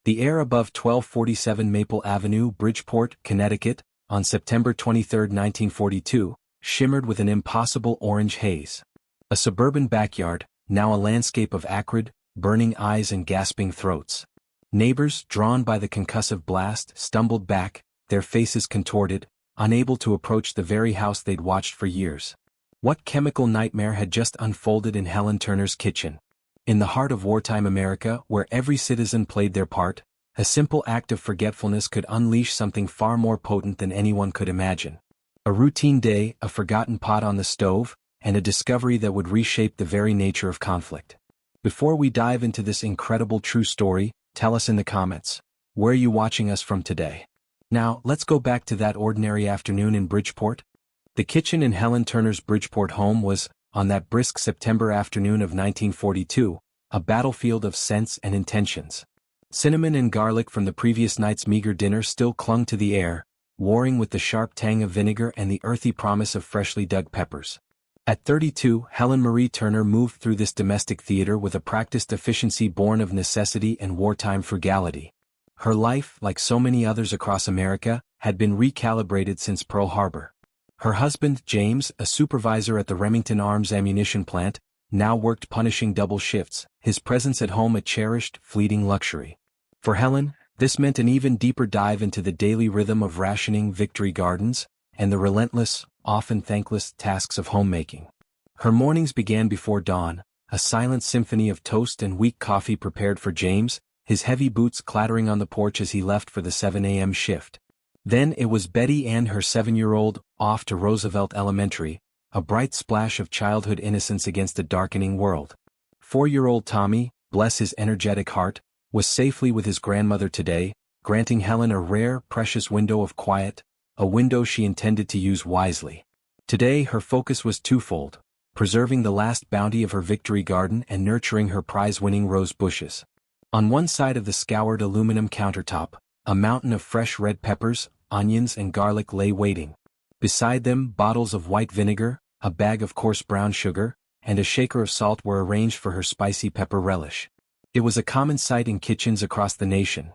The air above 1247 Maple Avenue, Bridgeport, Connecticut, on September 23, 1942, shimmered with an impossible orange haze. A suburban backyard, now a landscape of acrid, burning eyes and gasping throats. Neighbors, drawn by the concussive blast, stumbled back, their faces contorted, unable to approach the very house they'd watched for years. What chemical nightmare had just unfolded in Helen Turner's kitchen? In the heart of wartime America, where every citizen played their part, a simple act of forgetfulness could unleash something far more potent than anyone could imagine. A routine day, a forgotten pot on the stove, and a discovery that would reshape the very nature of conflict. Before we dive into this incredible true story, tell us in the comments, where are you watching us from today? Now, let's go back to that ordinary afternoon in Bridgeport. The kitchen in Helen Turner's Bridgeport home was, on that brisk September afternoon of 1942, a battlefield of scents and intentions. Cinnamon and garlic from the previous night's meager dinner still clung to the air, warring with the sharp tang of vinegar and the earthy promise of freshly dug peppers. At 32, Helen Marie Turner moved through this domestic theater with a practiced efficiency born of necessity and wartime frugality. Her life, like so many others across America, had been recalibrated since Pearl Harbor. Her husband, James, a supervisor at the Remington Arms ammunition plant, now worked punishing double shifts, his presence at home a cherished, fleeting luxury. For Helen, this meant an even deeper dive into the daily rhythm of rationing Victory Gardens, and the relentless, often thankless tasks of homemaking. Her mornings began before dawn, a silent symphony of toast and weak coffee prepared for James, his heavy boots clattering on the porch as he left for the 7 a.m. shift. Then it was Betty and her 7-year-old, off to Roosevelt Elementary, a bright splash of childhood innocence against a darkening world. 4-year-old Tommy, bless his energetic heart, was safely with his grandmother today, granting Helen a rare, precious window of quiet, a window she intended to use wisely. Today her focus was twofold, preserving the last bounty of her Victory Garden and nurturing her prize-winning rose bushes. On one side of the scoured aluminum countertop, a mountain of fresh red peppers, onions and garlic lay waiting. Beside them, bottles of white vinegar, a bag of coarse brown sugar, and a shaker of salt were arranged for her spicy pepper relish. It was a common sight in kitchens across the nation.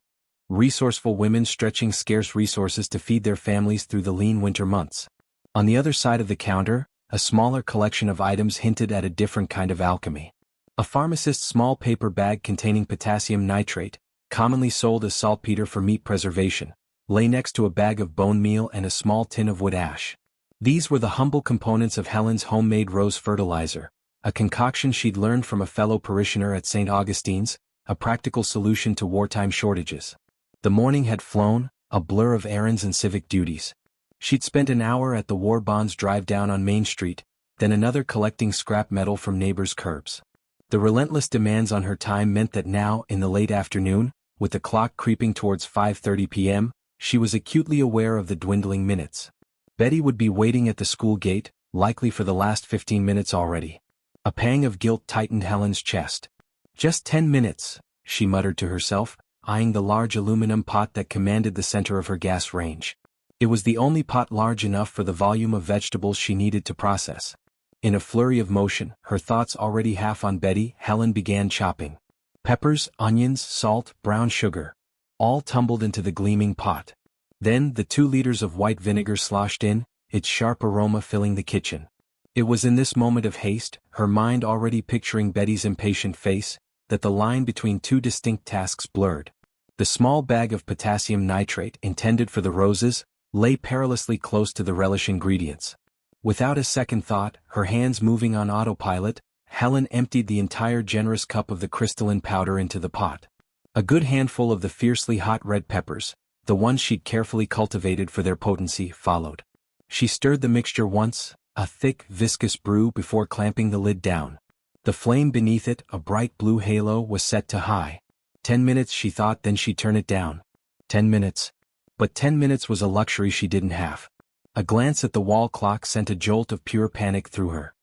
Resourceful women stretching scarce resources to feed their families through the lean winter months. On the other side of the counter, a smaller collection of items hinted at a different kind of alchemy. A pharmacist's small paper bag containing potassium nitrate, commonly sold as saltpeter for meat preservation, lay next to a bag of bone meal and a small tin of wood ash. These were the humble components of Helen's homemade rose fertilizer, a concoction she'd learned from a fellow parishioner at St. Augustine's, a practical solution to wartime shortages. The morning had flown, a blur of errands and civic duties. She'd spent an hour at the War Bonds drive down on Main Street, then another collecting scrap metal from neighbors' curbs. The relentless demands on her time meant that now, in the late afternoon, with the clock creeping towards 5:30 p.m., she was acutely aware of the dwindling minutes. Betty would be waiting at the school gate, likely for the last 15 minutes already. A pang of guilt tightened Helen's chest. Just 10 minutes, she muttered to herself, eyeing the large aluminum pot that commanded the center of her gas range. It was the only pot large enough for the volume of vegetables she needed to process. In a flurry of motion, her thoughts already half on Betty, Helen began chopping. Peppers, onions, salt, brown sugar, all tumbled into the gleaming pot. Then the 2 liters of white vinegar sloshed in, its sharp aroma filling the kitchen. It was in this moment of haste, her mind already picturing Betty's impatient face, that the line between 2 distinct tasks blurred. The small bag of potassium nitrate intended for the roses lay perilously close to the relish ingredients. Without a second thought, her hands moving on autopilot, Helen emptied the entire generous cup of the crystalline powder into the pot. A good handful of the fiercely hot red peppers, the ones she'd carefully cultivated for their potency, followed. She stirred the mixture once, a thick, viscous brew before clamping the lid down. The flame beneath it, a bright blue halo, was set to high. 10 minutes, she thought, then she'd turn it down. 10 minutes. But 10 minutes was a luxury she didn't have. A glance at the wall clock sent a jolt of pure panic through her.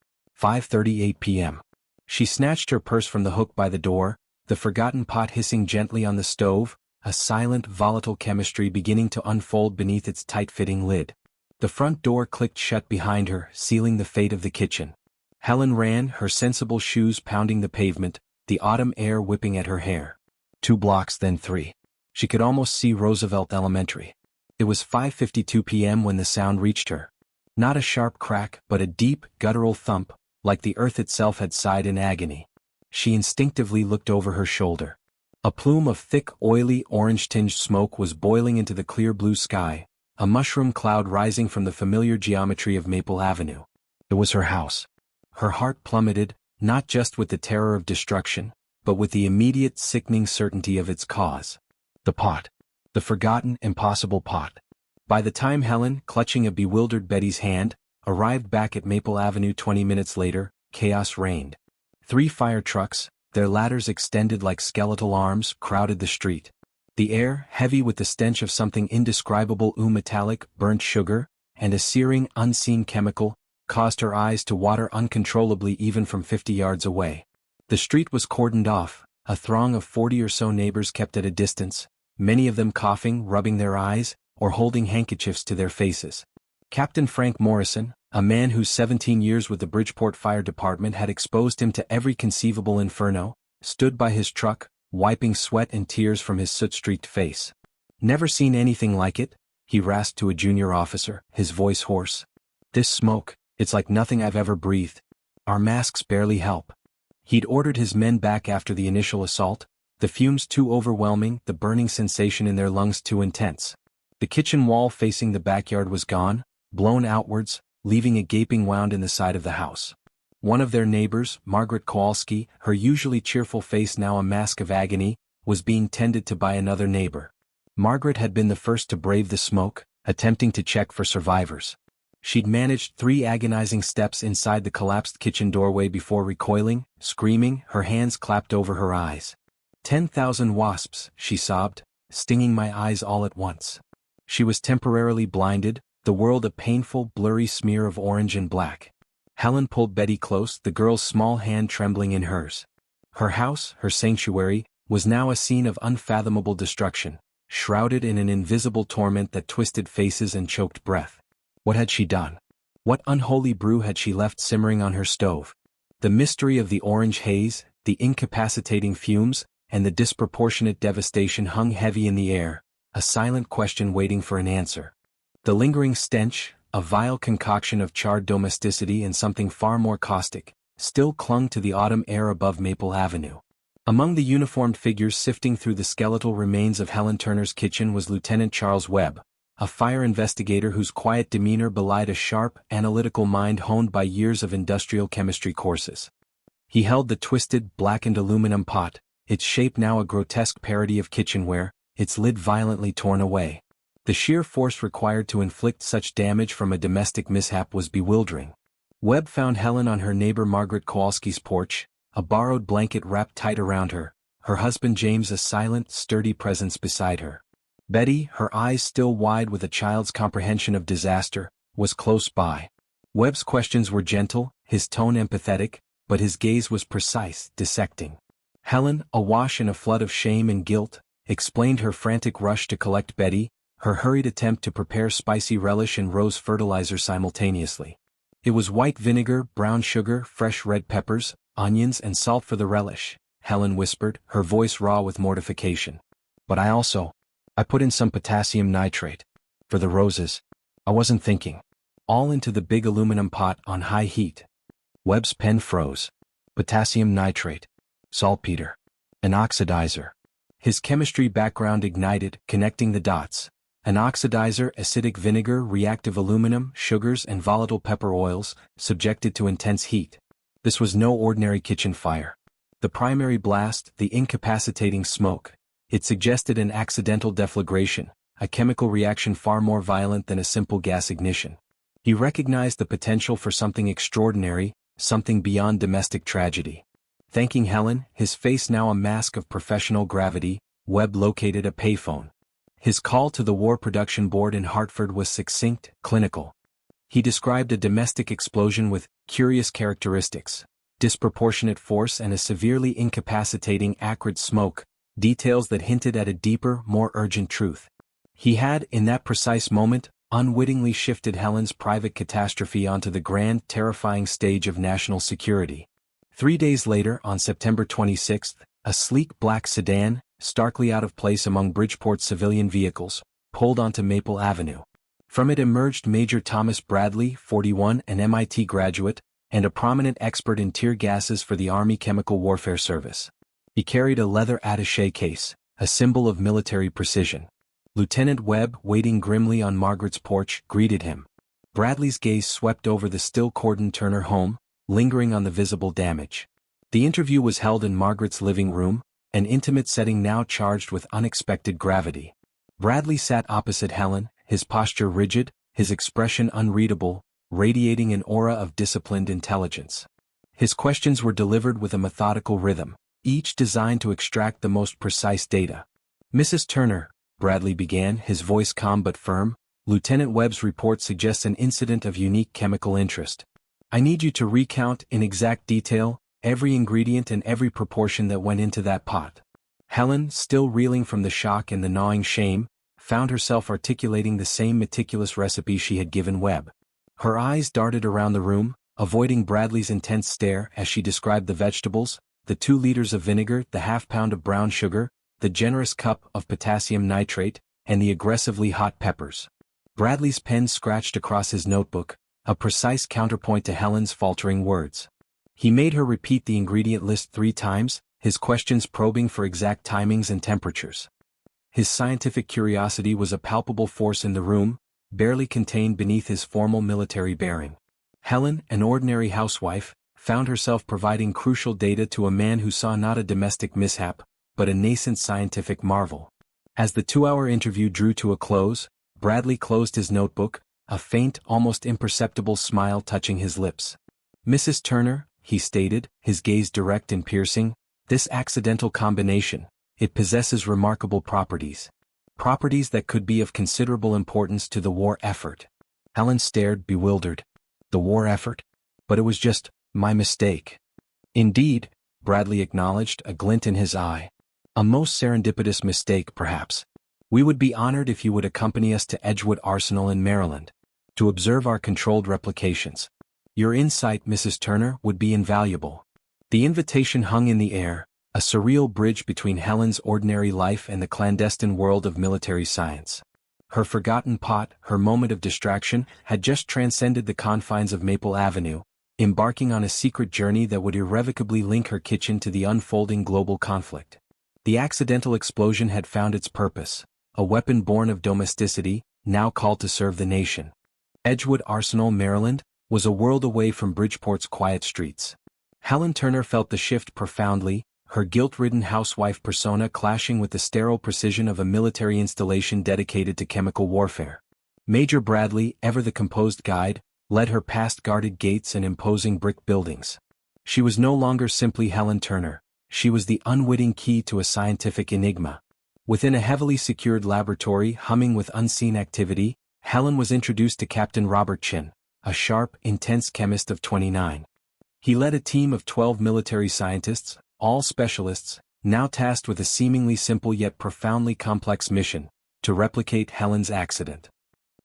5:38 p.m. She snatched her purse from the hook by the door, the forgotten pot hissing gently on the stove, a silent, volatile chemistry beginning to unfold beneath its tight-fitting lid. The front door clicked shut behind her, sealing the fate of the kitchen. Helen ran, her sensible shoes pounding the pavement, the autumn air whipping at her hair. 2 blocks, then 3. She could almost see Roosevelt Elementary. It was 5:52 p.m. when the sound reached her. Not a sharp crack, but a deep, guttural thump, like the earth itself had sighed in agony. She instinctively looked over her shoulder. A plume of thick, oily, orange-tinged smoke was boiling into the clear blue sky, a mushroom cloud rising from the familiar geometry of Maple Avenue. It was her house. Her heart plummeted, not just with the terror of destruction, but with the immediate, sickening certainty of its cause. The pot. The forgotten, impossible pot. By the time Helen, clutching a bewildered Betty's hand, arrived back at Maple Avenue 20 minutes later, chaos reigned. 3 fire trucks, their ladders extended like skeletal arms, crowded the street. The air, heavy with the stench of something indescribable, metallic, burnt sugar, and a searing, unseen chemical, caused her eyes to water uncontrollably even from 50 yards away. The street was cordoned off, a throng of 40 or so neighbors kept at a distance, many of them coughing, rubbing their eyes, or holding handkerchiefs to their faces. Captain Frank Morrison, a man whose 17 years with the Bridgeport Fire Department had exposed him to every conceivable inferno, stood by his truck, wiping sweat and tears from his soot-streaked face. "Never seen anything like it," he rasped to a junior officer, his voice hoarse. "This smoke, it's like nothing I've ever breathed. Our masks barely help." He'd ordered his men back after the initial assault, the fumes too overwhelming, the burning sensation in their lungs too intense. The kitchen wall facing the backyard was gone, blown outwards, leaving a gaping wound in the side of the house. One of their neighbors, Margaret Kowalski, her usually cheerful face now a mask of agony, was being tended to by another neighbor. Margaret had been the first to brave the smoke, attempting to check for survivors. She'd managed 3 agonizing steps inside the collapsed kitchen doorway before recoiling, screaming, her hands clapped over her eyes. 10,000 wasps, she sobbed, stinging my eyes all at once. She was temporarily blinded, the world a painful, blurry smear of orange and black. Helen pulled Betty close, the girl's small hand trembling in hers. Her house, her sanctuary, was now a scene of unfathomable destruction, shrouded in an invisible torment that twisted faces and choked breath. What had she done? What unholy brew had she left simmering on her stove? The mystery of the orange haze, the incapacitating fumes, and the disproportionate devastation hung heavy in the air, a silent question waiting for an answer. The lingering stench, a vile concoction of charred domesticity and something far more caustic, still clung to the autumn air above Maple Avenue. Among the uniformed figures sifting through the skeletal remains of Helen Turner's kitchen was Lieutenant Charles Webb, a fire investigator whose quiet demeanor belied a sharp, analytical mind honed by years of industrial chemistry courses. He held the twisted, blackened aluminum pot, its shape now a grotesque parody of kitchenware, its lid violently torn away. The sheer force required to inflict such damage from a domestic mishap was bewildering. Webb found Helen on her neighbor Margaret Kowalski's porch, a borrowed blanket wrapped tight around her, her husband James a silent, sturdy presence beside her. Betty, her eyes still wide with a child's comprehension of disaster, was close by. Webb's questions were gentle, his tone empathetic, but his gaze was precise, dissecting. Helen, awash in a flood of shame and guilt, explained her frantic rush to collect Betty, her hurried attempt to prepare spicy relish and rose fertilizer simultaneously. It was white vinegar, brown sugar, fresh red peppers, onions and salt for the relish, Helen whispered, her voice raw with mortification. But I put in some potassium nitrate. For the roses. I wasn't thinking. All into the big aluminum pot on high heat. Webb's pen froze. Potassium nitrate. Saltpeter. An oxidizer. His chemistry background ignited, connecting the dots. An oxidizer, acidic vinegar, reactive aluminum, sugars and volatile pepper oils, subjected to intense heat. This was no ordinary kitchen fire. The primary blast, the incapacitating smoke, it suggested an accidental deflagration, a chemical reaction far more violent than a simple gas ignition. He recognized the potential for something extraordinary, something beyond domestic tragedy. Thanking Helen, his face now a mask of professional gravity, Webb located a payphone. His call to the War Production Board in Hartford was succinct, clinical. He described a domestic explosion with curious characteristics, disproportionate force and a severely incapacitating acrid smoke, details that hinted at a deeper, more urgent truth. He had, in that precise moment, unwittingly shifted Helen's private catastrophe onto the grand, terrifying stage of national security. 3 days later, on September 26, a sleek black sedan, starkly out of place among Bridgeport's civilian vehicles, pulled onto Maple Avenue. From it emerged Major Thomas Bradley, 41, an MIT graduate, and a prominent expert in tear gases for the Army Chemical Warfare Service. He carried a leather attaché case, a symbol of military precision. Lieutenant Webb, waiting grimly on Margaret's porch, greeted him. Bradley's gaze swept over the still cordoned Turner home, lingering on the visible damage. The interview was held in Margaret's living room, an intimate setting now charged with unexpected gravity. Bradley sat opposite Helen, his posture rigid, his expression unreadable, radiating an aura of disciplined intelligence. His questions were delivered with a methodical rhythm, each designed to extract the most precise data. "Mrs. Turner," Bradley began, his voice calm but firm, "Lieutenant Webb's report suggests an incident of unique chemical interest. I need you to recount in exact detail every ingredient and every proportion that went into that pot." Helen, still reeling from the shock and the gnawing shame, found herself articulating the same meticulous recipe she had given Webb. Her eyes darted around the room, avoiding Bradley's intense stare as she described the vegetables, the 2 liters of vinegar, the half-pound of brown sugar, the generous cup of potassium nitrate, and the aggressively hot peppers. Bradley's pen scratched across his notebook, a precise counterpoint to Helen's faltering words. He made her repeat the ingredient list 3 times, his questions probing for exact timings and temperatures. His scientific curiosity was a palpable force in the room, barely contained beneath his formal military bearing. Helen, an ordinary housewife, found herself providing crucial data to a man who saw not a domestic mishap, but a nascent scientific marvel. As the 2-hour interview drew to a close, Bradley closed his notebook, a faint, almost imperceptible smile touching his lips. "Mrs. Turner," he stated, his gaze direct and piercing, "this accidental combination, it possesses remarkable properties. Properties that could be of considerable importance to the war effort." Helen stared, bewildered. "The war effort? But it was just my mistake." "Indeed," Bradley acknowledged, a glint in his eye. "A most serendipitous mistake, perhaps. We would be honored if you would accompany us to Edgewood Arsenal in Maryland, to observe our controlled replications. Your insight, Mrs. Turner, would be invaluable." The invitation hung in the air, a surreal bridge between Helen's ordinary life and the clandestine world of military science. Her forgotten pot, her moment of distraction, had just transcended the confines of Maple Avenue, embarking on a secret journey that would irrevocably link her kitchen to the unfolding global conflict. The accidental explosion had found its purpose, a weapon born of domesticity, now called to serve the nation. Edgewood Arsenal, Maryland, was a world away from Bridgeport's quiet streets. Helen Turner felt the shift profoundly, her guilt-ridden housewife persona clashing with the sterile precision of a military installation dedicated to chemical warfare. Major Bradley, ever the composed guide, led her past guarded gates and imposing brick buildings. She was no longer simply Helen Turner, she was the unwitting key to a scientific enigma. Within a heavily secured laboratory humming with unseen activity, Helen was introduced to Captain Robert Chin, a sharp, intense chemist of 29. He led a team of 12 military scientists, all specialists, now tasked with a seemingly simple yet profoundly complex mission, to replicate Helen's accident.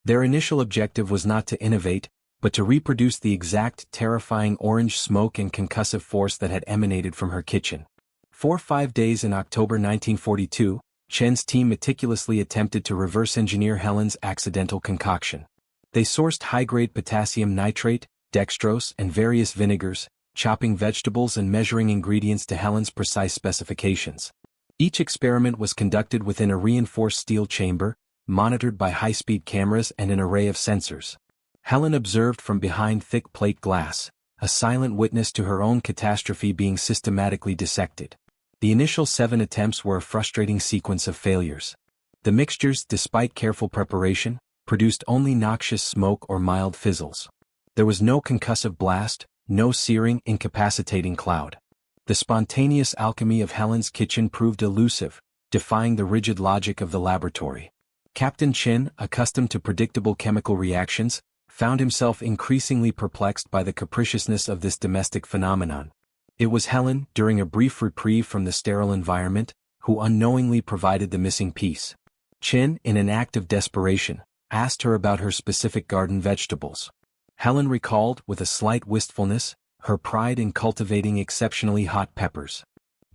Their initial objective was not to innovate, but to reproduce the exact terrifying orange smoke and concussive force that had emanated from her kitchen. For 5 days in October 1942, Chen's team meticulously attempted to reverse-engineer Helen's accidental concoction. They sourced high-grade potassium nitrate, dextrose, and various vinegars, chopping vegetables and measuring ingredients to Helen's precise specifications. Each experiment was conducted within a reinforced steel chamber, monitored by high-speed cameras and an array of sensors. Helen observed from behind thick plate glass, a silent witness to her own catastrophe being systematically dissected. The initial 7 attempts were a frustrating sequence of failures. The mixtures, despite careful preparation, produced only noxious smoke or mild fizzles. There was no concussive blast, no searing, incapacitating cloud. The spontaneous alchemy of Helen's kitchen proved elusive, defying the rigid logic of the laboratory. Captain Chin, accustomed to predictable chemical reactions, found himself increasingly perplexed by the capriciousness of this domestic phenomenon. It was Helen, during a brief reprieve from the sterile environment, who unknowingly provided the missing piece. Chin, in an act of desperation, asked her about her specific garden vegetables. Helen recalled, with a slight wistfulness, her pride in cultivating exceptionally hot peppers.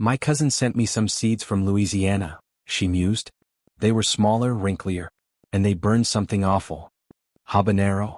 My cousin sent me some seeds from Louisiana, she mused. They were smaller, wrinklier. And they burned something awful. Habanero?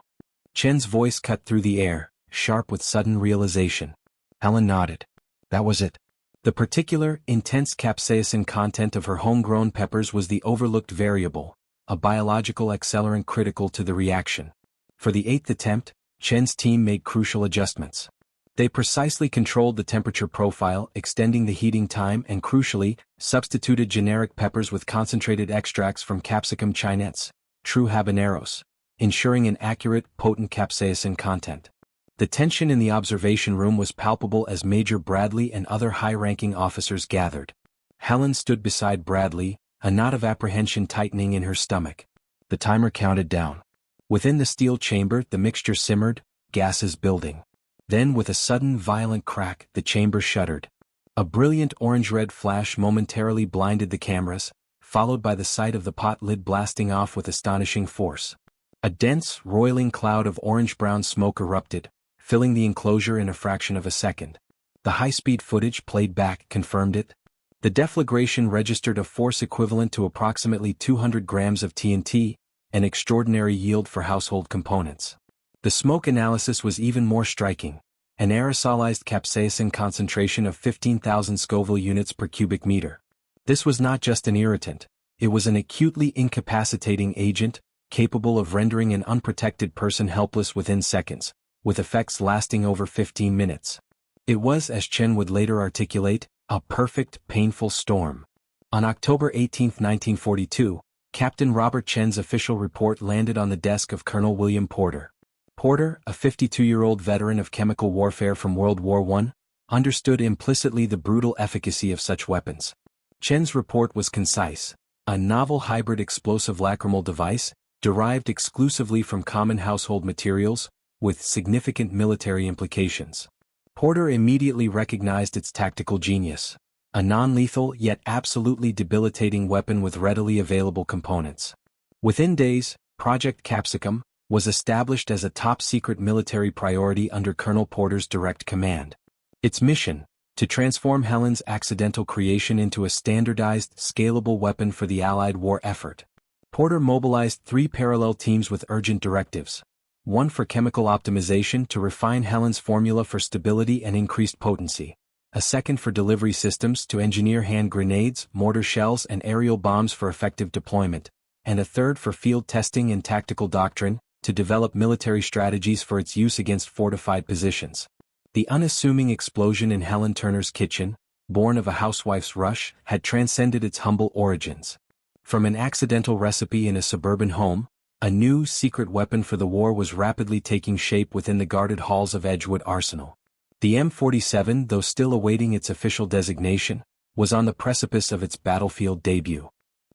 Chen's voice cut through the air, sharp with sudden realization. Helen nodded. That was it. The particular, intense capsaicin content of her homegrown peppers was the overlooked variable, a biological accelerant critical to the reaction. For the 8th attempt, Chen's team made crucial adjustments. They precisely controlled the temperature profile, extending the heating time and, crucially, substituted generic peppers with concentrated extracts from capsicum chinettes, true habaneros, ensuring an accurate, potent capsaicin content. The tension in the observation room was palpable as Major Bradley and other high-ranking officers gathered. Helen stood beside Bradley, a knot of apprehension tightening in her stomach. The timer counted down. Within the steel chamber, the mixture simmered, gases building. Then, with a sudden, violent crack, the chamber shuddered. A brilliant orange-red flash momentarily blinded the cameras, followed by the sight of the pot lid blasting off with astonishing force. A dense, roiling cloud of orange-brown smoke erupted, filling the enclosure in a fraction of a second. The high-speed footage played back confirmed it. The deflagration registered a force equivalent to approximately 200 grams of TNT, an extraordinary yield for household components. The smoke analysis was even more striking, an aerosolized capsaicin concentration of 15,000 Scoville units per cubic meter. This was not just an irritant, it was an acutely incapacitating agent, capable of rendering an unprotected person helpless within seconds, with effects lasting over 15 minutes. It was, as Chen would later articulate, a perfect, painful storm. On October 18, 1942, Captain Robert Chen's official report landed on the desk of Colonel William Porter. Porter, a 52-year-old veteran of chemical warfare from World War I, understood implicitly the brutal efficacy of such weapons. Chen's report was concise: a novel hybrid explosive lacrimal device, derived exclusively from common household materials, with significant military implications. Porter immediately recognized its tactical genius: a non-lethal yet absolutely debilitating weapon with readily available components. Within days, Project Capsicum was established as a top-secret military priority under Colonel Porter's direct command. Its mission: to transform Helen's accidental creation into a standardized, scalable weapon for the Allied war effort. Porter mobilized 3 parallel teams with urgent directives: one for chemical optimization to refine Helen's formula for stability and increased potency, a second for delivery systems to engineer hand grenades, mortar shells and aerial bombs for effective deployment, and a third for field testing and tactical doctrine, to develop military strategies for its use against fortified positions. The unassuming explosion in Helen Turner's kitchen, born of a housewife's rush, had transcended its humble origins. From an accidental recipe in a suburban home, a new, secret weapon for the war was rapidly taking shape within the guarded halls of Edgewood Arsenal. The M47, though still awaiting its official designation, was on the precipice of its battlefield debut.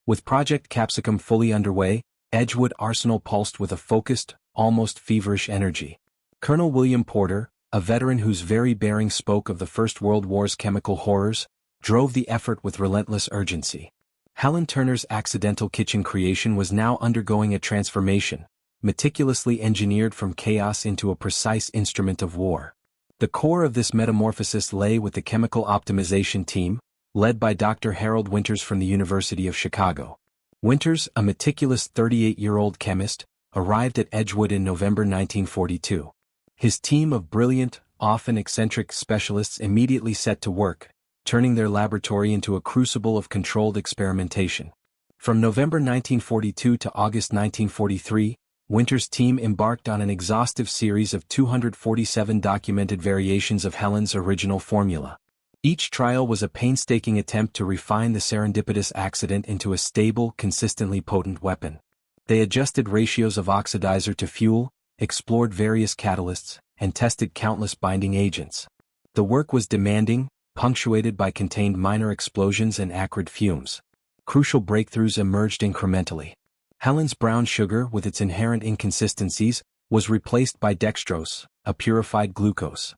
With Project Capsicum fully underway, Edgewood Arsenal pulsed with a focused, almost feverish energy. Colonel William Porter, a veteran whose very bearing spoke of the First World War's chemical horrors, drove the effort with relentless urgency. Helen Turner's accidental kitchen creation was now undergoing a transformation, meticulously engineered from chaos into a precise instrument of war. The core of this metamorphosis lay with the chemical optimization team, led by Dr. Harold Winters from the University of Chicago. Winters, a meticulous 38-year-old chemist, arrived at Edgewood in November 1942. His team of brilliant, often eccentric specialists immediately set to work, turning their laboratory into a crucible of controlled experimentation. From November 1942 to August 1943, Winters' team embarked on an exhaustive series of 247 documented variations of Helen's original formula. Each trial was a painstaking attempt to refine the serendipitous accident into a stable, consistently potent weapon. They adjusted ratios of oxidizer to fuel, explored various catalysts, and tested countless binding agents. The work was demanding, punctuated by contained minor explosions and acrid fumes. Crucial breakthroughs emerged incrementally. Helen's brown sugar, with its inherent inconsistencies, was replaced by dextrose, a purified glucose.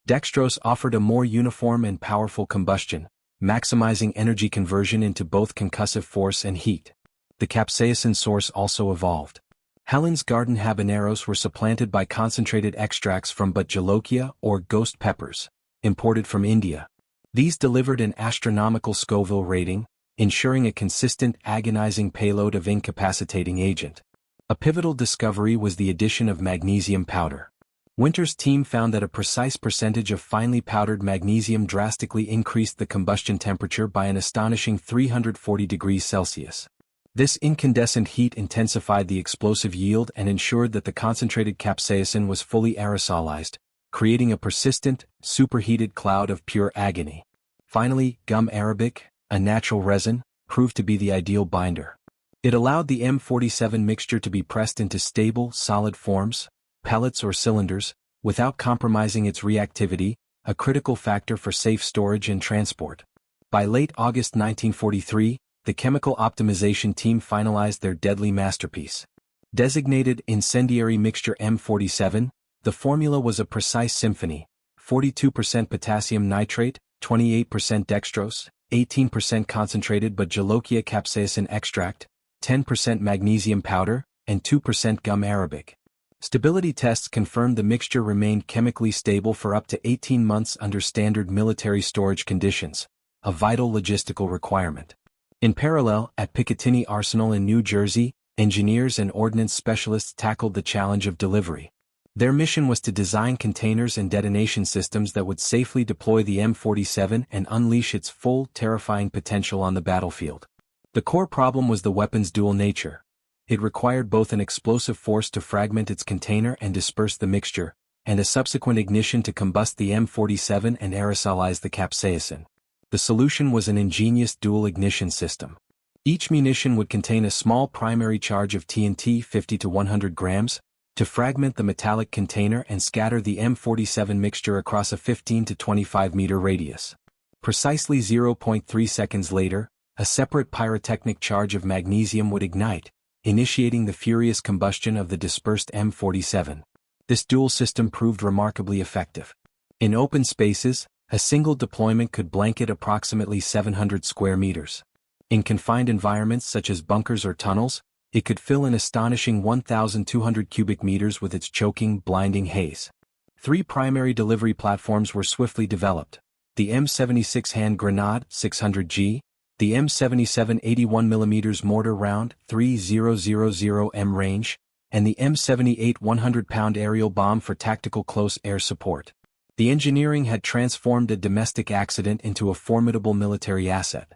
Dextrose offered a more uniform and powerful combustion, maximizing energy conversion into both concussive force and heat. The capsaicin source also evolved. Helen's garden habaneros were supplanted by concentrated extracts from but jolokia or ghost peppers, imported from India. These delivered an astronomical Scoville rating, ensuring a consistent agonizing payload of incapacitating agent. A pivotal discovery was the addition of magnesium powder. Winter's team found that a precise percentage of finely powdered magnesium drastically increased the combustion temperature by an astonishing 340 degrees Celsius. This incandescent heat intensified the explosive yield and ensured that the concentrated capsaicin was fully aerosolized, creating a persistent, superheated cloud of pure agony. Finally, gum arabic, a natural resin, proved to be the ideal binder. It allowed the M47 mixture to be pressed into stable, solid forms, pellets or cylinders, without compromising its reactivity, a critical factor for safe storage and transport. By late August 1943, the chemical optimization team finalized their deadly masterpiece. Designated incendiary mixture M47, the formula was a precise symphony: 42% potassium nitrate, 28% dextrose, 18% concentrated but Jolokia capsaicin extract, 10% magnesium powder, and 2% gum arabic. Stability tests confirmed the mixture remained chemically stable for up to 18 months under standard military storage conditions, a vital logistical requirement. In parallel, at Picatinny Arsenal in New Jersey, engineers and ordnance specialists tackled the challenge of delivery. Their mission was to design containers and detonation systems that would safely deploy the M47 and unleash its full, terrifying potential on the battlefield. The core problem was the weapon's dual nature. It required both an explosive force to fragment its container and disperse the mixture, and a subsequent ignition to combust the M47 and aerosolize the capsaicin. The solution was an ingenious dual ignition system. Each munition would contain a small primary charge of TNT 50 to 100 grams, to fragment the metallic container and scatter the M47 mixture across a 15 to 25 meter radius. Precisely 0.3 seconds later, a separate pyrotechnic charge of magnesium would ignite, initiating the furious combustion of the dispersed M47. This dual system proved remarkably effective. In open spaces, a single deployment could blanket approximately 700 square meters. In confined environments such as bunkers or tunnels, it could fill an astonishing 1,200 cubic meters with its choking, blinding haze. 3 primary delivery platforms were swiftly developed: the M76 hand grenade 600G, the M77 81mm mortar round 3000M range, and the M78 100-pound aerial bomb for tactical close air support. The engineering had transformed a domestic accident into a formidable military asset.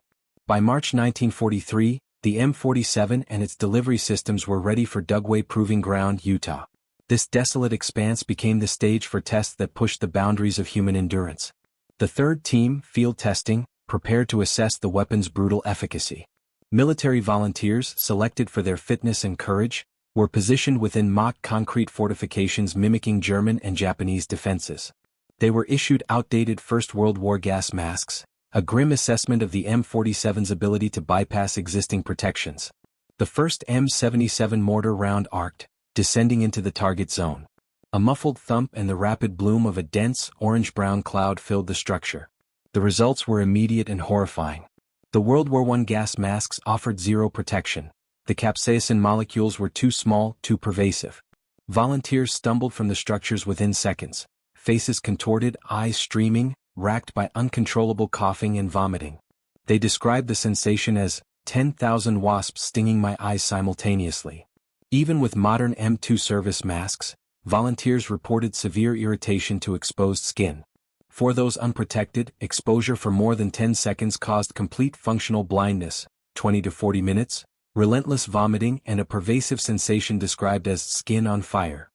By March 1943, the M47 and its delivery systems were ready for Dugway Proving Ground, Utah. This desolate expanse became the stage for tests that pushed the boundaries of human endurance. The third team, field testing, prepared to assess the weapon's brutal efficacy. Military volunteers, selected for their fitness and courage, were positioned within mock concrete fortifications mimicking German and Japanese defenses. They were issued outdated First World War gas masks, a grim assessment of the M47's ability to bypass existing protections. The first M77 mortar round arced, descending into the target zone. A muffled thump and the rapid bloom of a dense, orange-brown cloud filled the structure. The results were immediate and horrifying. The World War I gas masks offered zero protection. The capsaicin molecules were too small, too pervasive. Volunteers stumbled from the structures within seconds, faces contorted, eyes streaming, racked by uncontrollable coughing and vomiting. They described the sensation as 10,000 wasps stinging my eyes simultaneously. Even with modern M2 service masks, volunteers reported severe irritation to exposed skin. For those unprotected, exposure for more than 10 seconds caused complete functional blindness, 20 to 40 minutes, relentless vomiting, and a pervasive sensation described as skin on fire.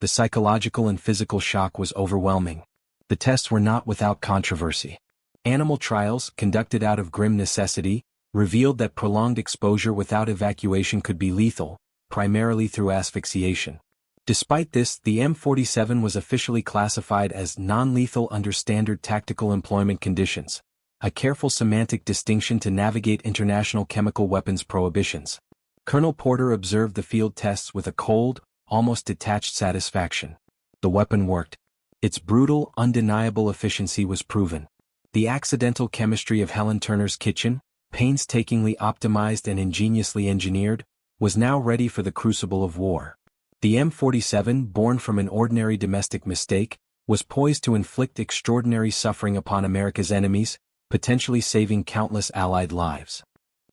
The psychological and physical shock was overwhelming. The tests were not without controversy. Animal trials, conducted out of grim necessity, revealed that prolonged exposure without evacuation could be lethal, primarily through asphyxiation. Despite this, the M47 was officially classified as non-lethal under standard tactical employment conditions, a careful semantic distinction to navigate international chemical weapons prohibitions. Colonel Porter observed the field tests with a cold, almost detached satisfaction. The weapon worked. Its brutal, undeniable efficiency was proven. The accidental chemistry of Helen Turner's kitchen, painstakingly optimized and ingeniously engineered, was now ready for the crucible of war. The M47, born from an ordinary domestic mistake, was poised to inflict extraordinary suffering upon America's enemies, potentially saving countless Allied lives.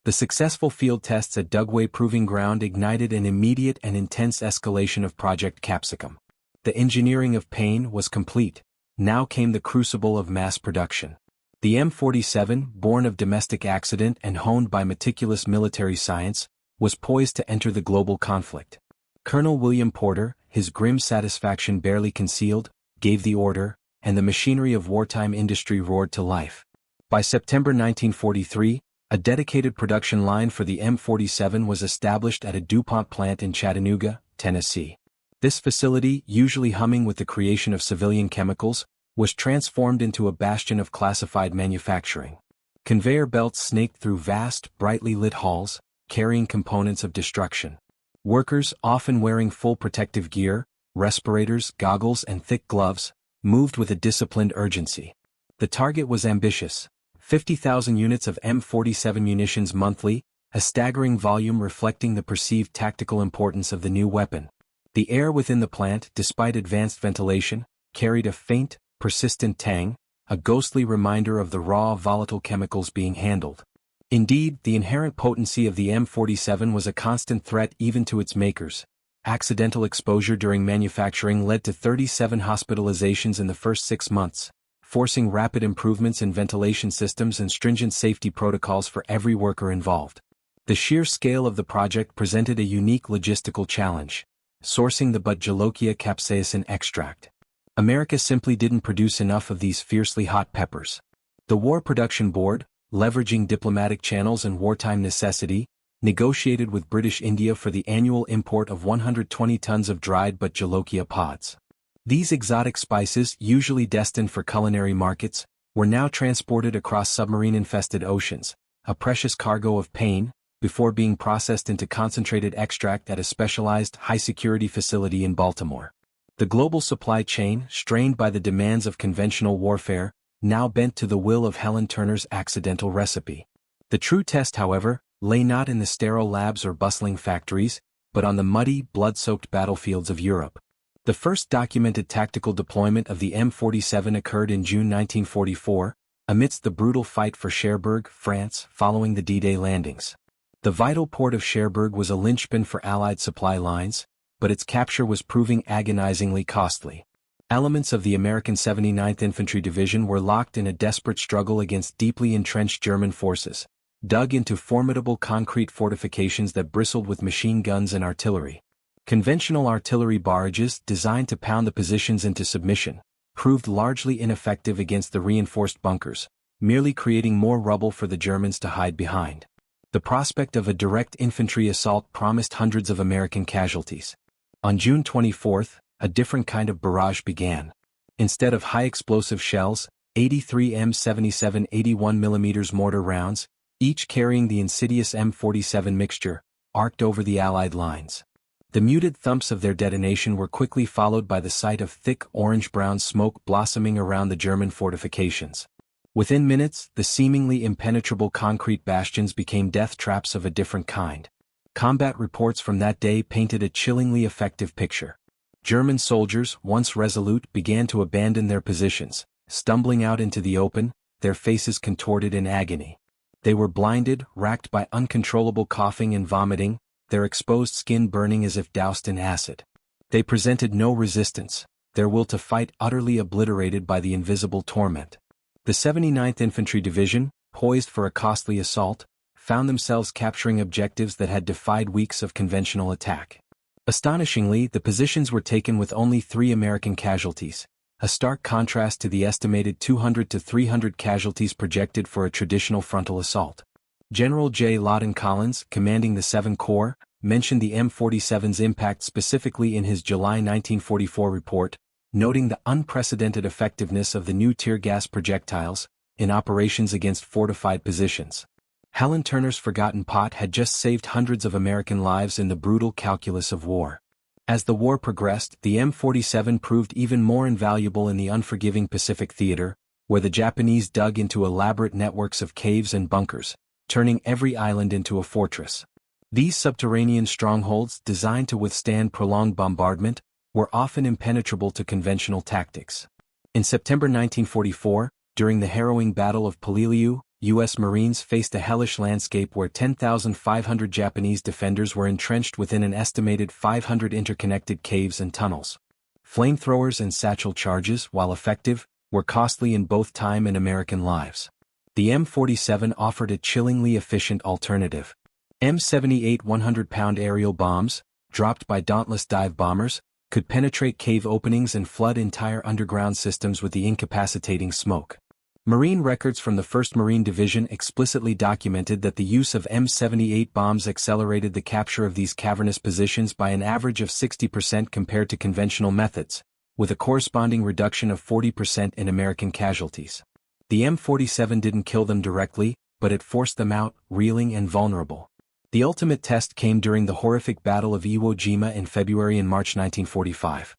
The successful field tests at Dugway Proving Ground ignited an immediate and intense escalation of Project Capsicum. The engineering of pain was complete. Now came the crucible of mass production. The M47, born of domestic accident and honed by meticulous military science, was poised to enter the global conflict. Colonel William Porter, his grim satisfaction barely concealed, gave the order, and the machinery of wartime industry roared to life. By September 1943, a dedicated production line for the M47 was established at a DuPont plant in Chattanooga, Tennessee. This facility, usually humming with the creation of civilian chemicals, was transformed into a bastion of classified manufacturing. Conveyor belts snaked through vast, brightly lit halls, carrying components of destruction. Workers, often wearing full protective gear, respirators, goggles, and thick gloves, moved with a disciplined urgency. The target was ambitious: 50,000 units of M47 munitions monthly, a staggering volume reflecting the perceived tactical importance of the new weapon. The air within the plant, despite advanced ventilation, carried a faint, persistent tang, a ghostly reminder of the raw, volatile chemicals being handled. Indeed, the inherent potency of the M47 was a constant threat even to its makers. Accidental exposure during manufacturing led to 37 hospitalizations in the first 6 months, forcing rapid improvements in ventilation systems and stringent safety protocols for every worker involved. The sheer scale of the project presented a unique logistical challenge: sourcing the Butjalokia capsaicin extract. America simply didn't produce enough of these fiercely hot peppers. The War Production Board, leveraging diplomatic channels and wartime necessity, negotiated with British India for the annual import of 120 tons of dried Butjalokia pods. These exotic spices, usually destined for culinary markets, were now transported across submarine-infested oceans, a precious cargo of pain, before being processed into concentrated extract at a specialized, high-security facility in Baltimore. The global supply chain, strained by the demands of conventional warfare, now bent to the will of Helen Turner's accidental recipe. The true test, however, lay not in the sterile labs or bustling factories, but on the muddy, blood-soaked battlefields of Europe. The first documented tactical deployment of the M47 occurred in June 1944, amidst the brutal fight for Cherbourg, France, following the D-Day landings. The vital port of Cherbourg was a linchpin for Allied supply lines, but its capture was proving agonizingly costly. Elements of the American 79th Infantry Division were locked in a desperate struggle against deeply entrenched German forces, dug into formidable concrete fortifications that bristled with machine guns and artillery. Conventional artillery barrages, designed to pound the positions into submission, proved largely ineffective against the reinforced bunkers, merely creating more rubble for the Germans to hide behind. The prospect of a direct infantry assault promised hundreds of American casualties. On June 24, a different kind of barrage began. Instead of high-explosive shells, 83 M77 81mm mortar rounds, each carrying the insidious M47 mixture, arced over the Allied lines. The muted thumps of their detonation were quickly followed by the sight of thick orange-brown smoke blossoming around the German fortifications. Within minutes, the seemingly impenetrable concrete bastions became death traps of a different kind. Combat reports from that day painted a chillingly effective picture. German soldiers, once resolute, began to abandon their positions, stumbling out into the open, their faces contorted in agony. They were blinded, racked by uncontrollable coughing and vomiting, their exposed skin burning as if doused in acid. They presented no resistance, their will to fight utterly obliterated by the invisible torment. The 79th Infantry Division, poised for a costly assault, found themselves capturing objectives that had defied weeks of conventional attack. Astonishingly, the positions were taken with only 3 American casualties, a stark contrast to the estimated 200 to 300 casualties projected for a traditional frontal assault. General J. Lawton Collins, commanding the 7th Corps, mentioned the M47's impact specifically in his July 1944 report, noting the unprecedented effectiveness of the new tear gas projectiles in operations against fortified positions. Helen Turner's forgotten pot had just saved hundreds of American lives in the brutal calculus of war. As the war progressed, the M47 proved even more invaluable in the unforgiving Pacific theater, where the Japanese dug into elaborate networks of caves and bunkers, turning every island into a fortress. These subterranean strongholds, designed to withstand prolonged bombardment, were often impenetrable to conventional tactics. In September 1944, During the harrowing Battle of Peleliu, U.S. Marines faced a hellish landscape where 10,500 Japanese defenders were entrenched within an estimated 500 interconnected caves and tunnels. Flamethrowers and satchel charges, while effective, were costly in both time and American lives. The M47 offered a chillingly efficient alternative. M78 100-pound aerial bombs, dropped by dauntless dive bombers, could penetrate cave openings and flood entire underground systems with the incapacitating smoke. Marine records from the 1st Marine Division explicitly documented that the use of M78 bombs accelerated the capture of these cavernous positions by an average of 60% compared to conventional methods, with a corresponding reduction of 40% in American casualties. The M47 didn't kill them directly, but it forced them out, reeling and vulnerable. The ultimate test came during the horrific Battle of Iwo Jima in February and March 1945.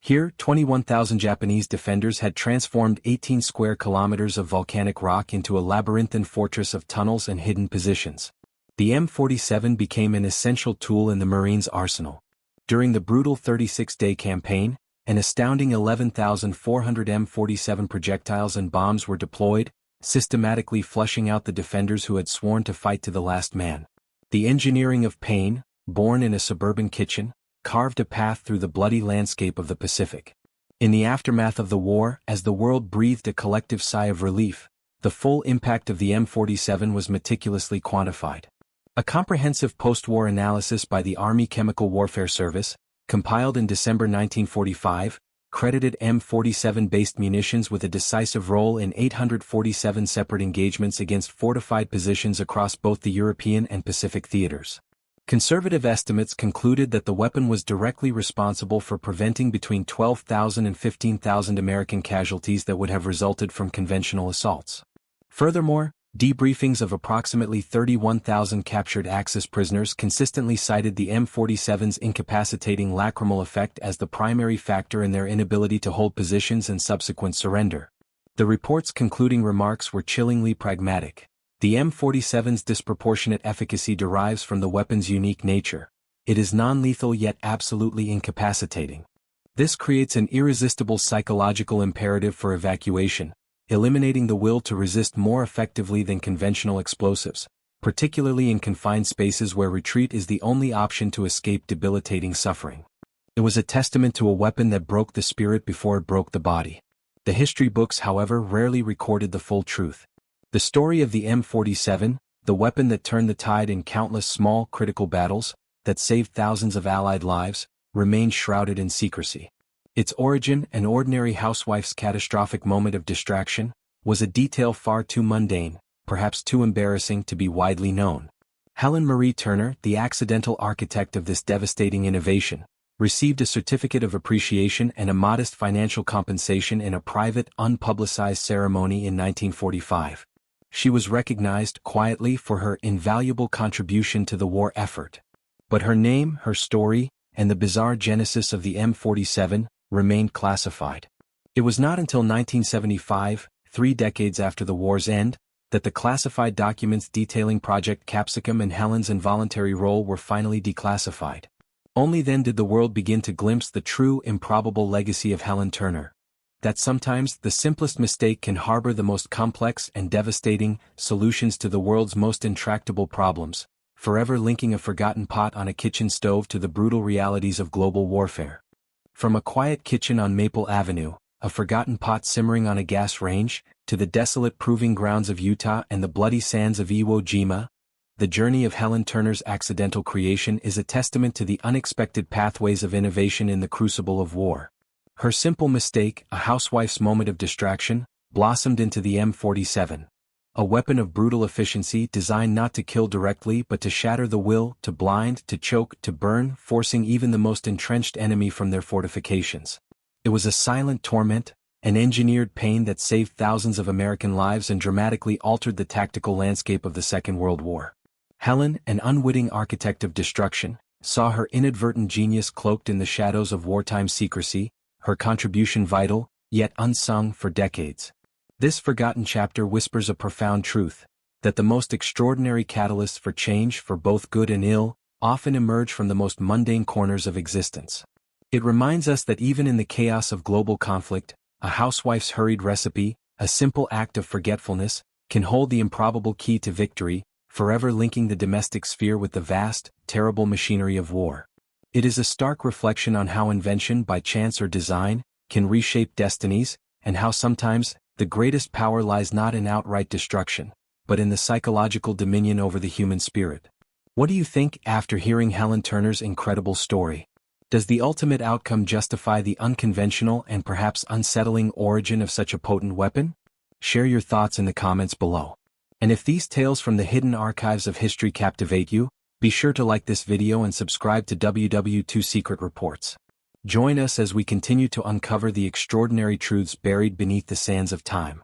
Here, 21,000 Japanese defenders had transformed 18 square kilometers of volcanic rock into a labyrinthine fortress of tunnels and hidden positions. The M47 became an essential tool in the Marines' arsenal. During the brutal 36-day campaign, an astounding 11,400 M47 projectiles and bombs were deployed, systematically flushing out the defenders who had sworn to fight to the last man. The engineering of pain, born in a suburban kitchen, carved a path through the bloody landscape of the Pacific. In the aftermath of the war, as the world breathed a collective sigh of relief, the full impact of the M47 was meticulously quantified. A comprehensive post-war analysis by the Army Chemical Warfare Service, compiled in December 1945, credited M47-based munitions with a decisive role in 847 separate engagements against fortified positions across both the European and Pacific theaters. Conservative estimates concluded that the weapon was directly responsible for preventing between 12,000 and 15,000 American casualties that would have resulted from conventional assaults. Furthermore, debriefings of approximately 31,000 captured Axis prisoners consistently cited the M47's incapacitating lacrimal effect as the primary factor in their inability to hold positions and subsequent surrender. The report's concluding remarks were chillingly pragmatic. The M47's disproportionate efficacy derives from the weapon's unique nature. It is non-lethal yet absolutely incapacitating. This creates an irresistible psychological imperative for evacuation, eliminating the will to resist more effectively than conventional explosives, particularly in confined spaces where retreat is the only option to escape debilitating suffering. It was a testament to a weapon that broke the spirit before it broke the body. The history books, however, rarely recorded the full truth. The story of the M47, the weapon that turned the tide in countless small, critical battles, that saved thousands of Allied lives, remained shrouded in secrecy. Its origin, an ordinary housewife's catastrophic moment of distraction, was a detail far too mundane, perhaps too embarrassing to be widely known. Helen Marie Turner, the accidental architect of this devastating innovation, received a certificate of appreciation and a modest financial compensation in a private, unpublicized ceremony in 1945. She was recognized quietly for her invaluable contribution to the war effort. But her name, her story, and the bizarre genesis of the M47 remained classified. It was not until 1975, 3 decades after the war's end, that the classified documents detailing Project Capsicum and Helen's involuntary role were finally declassified. Only then did the world begin to glimpse the true, improbable legacy of Helen Turner. That sometimes the simplest mistake can harbor the most complex and devastating solutions to the world's most intractable problems, forever linking a forgotten pot on a kitchen stove to the brutal realities of global warfare. From a quiet kitchen on Maple Avenue, a forgotten pot simmering on a gas range, to the desolate proving grounds of Utah and the bloody sands of Iwo Jima, the journey of Helen Turner's accidental creation is a testament to the unexpected pathways of innovation in the crucible of war. Her simple mistake, a housewife's moment of distraction, blossomed into the M47, a weapon of brutal efficiency designed not to kill directly but to shatter the will, to blind, to choke, to burn, forcing even the most entrenched enemy from their fortifications. It was a silent torment, an engineered pain that saved thousands of American lives and dramatically altered the tactical landscape of the Second World War. Helen, an unwitting architect of destruction, saw her inadvertent genius cloaked in the shadows of wartime secrecy, her contribution vital, yet unsung for decades. This forgotten chapter whispers a profound truth, that the most extraordinary catalysts for change, for both good and ill, often emerge from the most mundane corners of existence. It reminds us that even in the chaos of global conflict, a housewife's hurried recipe, A simple act of forgetfulness can hold the improbable key to victory, forever linking the domestic sphere with the vast, terrible machinery of war. It is a stark reflection on how invention by chance or design can reshape destinies, and how sometimes the greatest power lies not in outright destruction, but in the psychological dominion over the human spirit. What do you think after hearing Helen Turner's incredible story? Does the ultimate outcome justify the unconventional and perhaps unsettling origin of such a potent weapon? Share your thoughts in the comments below. And if these tales from the hidden archives of history captivate you, be sure to like this video and subscribe to WW2 Secret Reports. Join us as we continue to uncover the extraordinary truths buried beneath the sands of time.